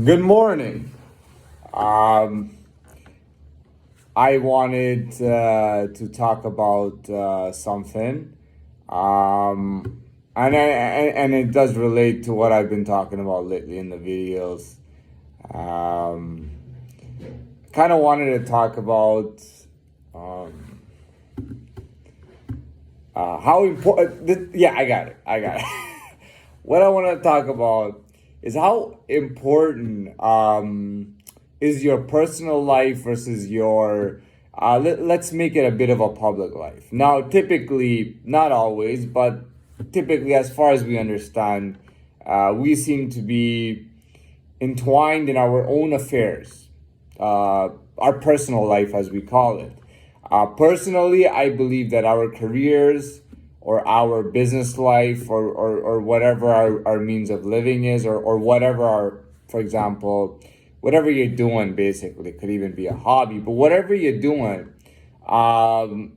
Good morning. Um, I wanted to talk about something, and it does relate to what I've been talking about lately in the videos. Um, Kind of wanted to talk about um, how important. Yeah, I got it. I got it. What I want to talk about is how important is your personal life versus your let's make it a bit of a public life. Now, typically, not always, but typically, as far as we understand, we seem to be entwined in our own affairs, our personal life, as we call it. Personally, I believe that our careers or our business life or whatever our means of living is, or whatever our, for example, whatever you're doing, basically, it could even be a hobby, but whatever you're doing,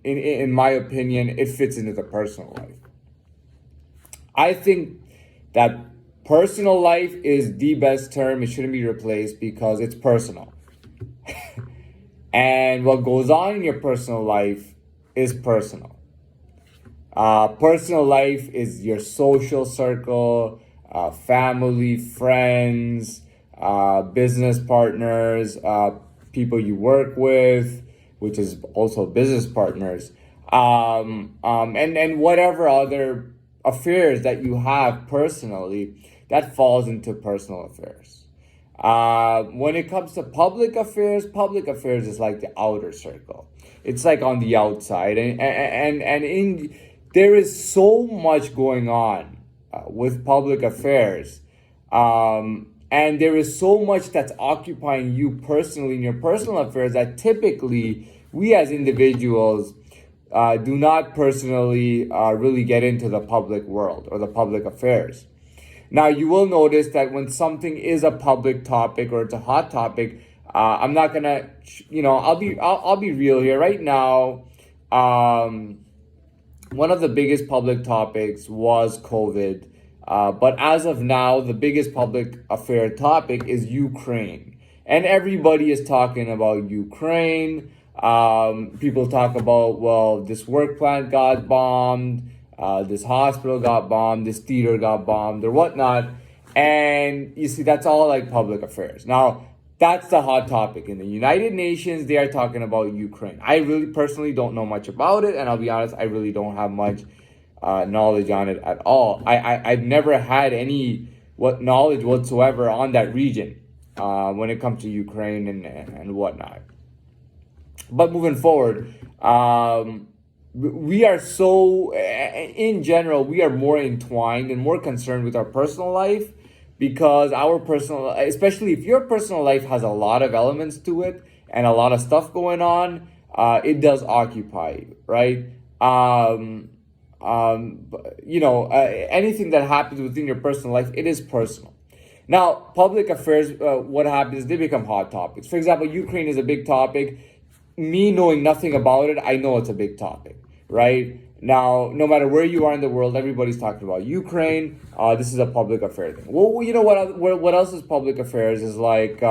in my opinion, it fits into the personal life. I think that personal life is the best term. It shouldn't be replaced because it's personal. And what goes on in your personal life is personal. Personal life is your social circle, family, friends, business partners, people you work with, which is also business partners, and whatever other affairs that you have personally, that falls into personal affairs. When it comes to public affairs is like the outer circle. It's like on the outside, and in there is so much going on with public affairs, and there is so much that's occupying you personally in your personal affairs that typically we as individuals do not personally really get into the public world or the public affairs. Now, you will notice that when something is a public topic or it's a hot topic, I'm not gonna, I'll be real here right now. One of the biggest public topics was COVID, but as of now, the biggest public affair topic is Ukraine, and everybody is talking about Ukraine. People talk about, well, this work plant got bombed. This hospital got bombed, this theater got bombed, or whatnot. And you see, that's all like public affairs. Now, that's the hot topic. In the United Nations, they are talking about Ukraine. I really personally don't know much about it, and I'll be honest, I really don't have much knowledge on it at all. I've never had any knowledge whatsoever on that region when it comes to Ukraine and whatnot. But moving forward, we are so, in general, we are more entwined and more concerned with our personal life because our personal, especially if your personal life has a lot of elements to it and a lot of stuff going on, it does occupy you, right? Anything that happens within your personal life, it is personal. Now, public affairs, what happens, they become hot topics. For example, Ukraine is a big topic. Me knowing nothing about it, I know it's a big topic, right? Now, no matter where you are in the world, everybody's talking about Ukraine. This is a public affair thing. Well, you know what else is public affairs is like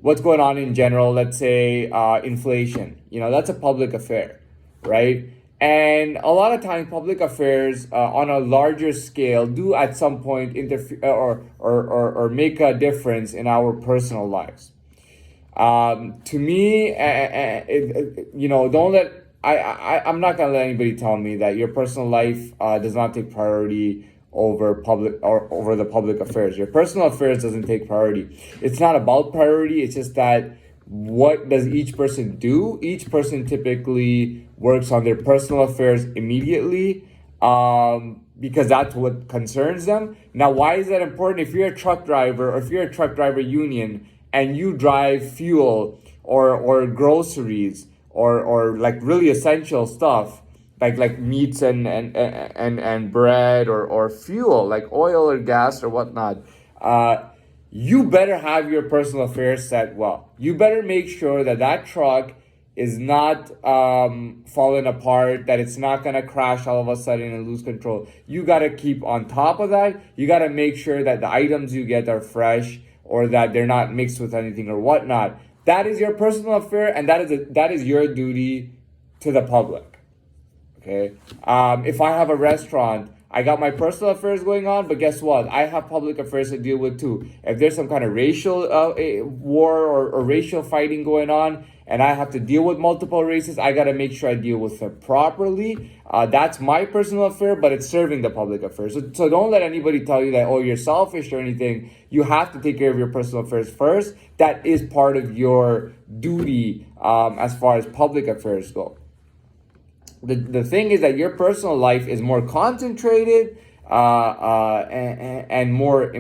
what's going on in general. Let's say inflation. That's a public affair, right? And a lot of times, public affairs on a larger scale do at some point interfere or make a difference in our personal lives. To me, don't let I'm not gonna let anybody tell me that your personal life does not take priority over public or over the public affairs. Your personal affairs doesn't take priority. It's not about priority. It's just that what does each person do? Each person typically works on their personal affairs immediately. Because that's what concerns them. Now, why is that important? If you're a truck driver or if you're a truck driver union and you drive fuel or groceries or like really essential stuff like meats and bread or fuel like oil or gas or whatnot, you better have your personal affairs set well. You better make sure that truck is not falling apart, that it's not going to crash all of a sudden and lose control. You got to keep on top of that. You got to make sure that the items you get are fresh or that they're not mixed with anything or whatnot. That is your personal affair, and that is your duty to the public. Okay. If I have a restaurant, I got my personal affairs going on, but guess what? I have public affairs to deal with too. If there's some kind of racial war or racial fighting going on, and I have to deal with multiple races, I got to make sure I deal with it properly. That's my personal affair, but it's serving the public affairs. So don't let anybody tell you that, oh, you're selfish or anything. You have to take care of your personal affairs first. That is part of your duty as far as public affairs go. The thing is that your personal life is more concentrated and more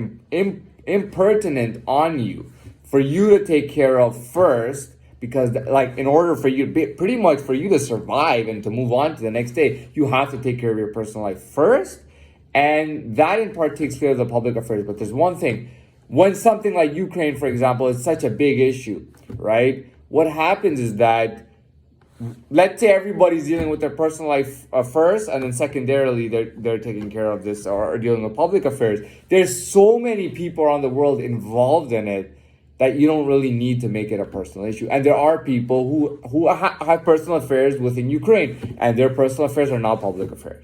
impertinent on you for you to take care of first, because like in order for you pretty much for you to survive and to move on to the next day, you have to take care of your personal life first, and that in part takes care of the public affairs. But there's one thing: when something like Ukraine, for example, is such a big issue, right? What happens is that, let's say everybody's dealing with their personal life first, and then secondarily they're taking care of this or dealing with public affairs. There's so many people around the world involved in it that you don't really need to make it a personal issue. And there are people who have personal affairs within Ukraine, and their personal affairs are not public affairs.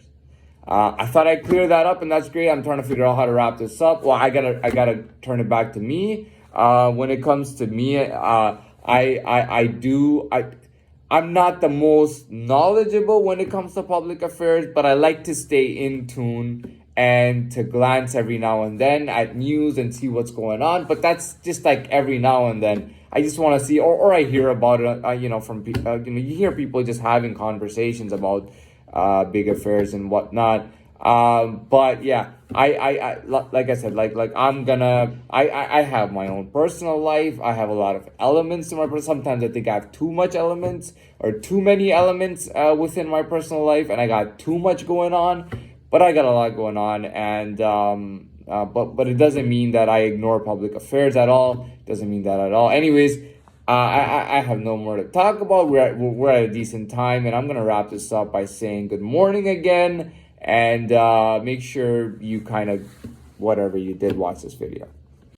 I thought I'd clear that up, and that's great. I'm trying to figure out how to wrap this up. Well, I gotta turn it back to me. When it comes to me, I'm not the most knowledgeable when it comes to public affairs, but I like to stay in tune and to glance every now and then at news and see what's going on. But that's just like every now and then. I just want to see, or I hear about it, from people. You hear people just having conversations about big affairs and whatnot. But yeah, I like I said, I have my own personal life. I have a lot of elements in my personal. Sometimes I think I have too much elements or too many elements within my personal life, and I got too much going on. But I got a lot going on, and but it doesn't mean that I ignore public affairs at all. It doesn't mean that at all. Anyways, I have no more to talk about. We're at a decent time, and I'm gonna wrap this up by saying good morning again, and make sure you kind of, whatever you did, watch this video.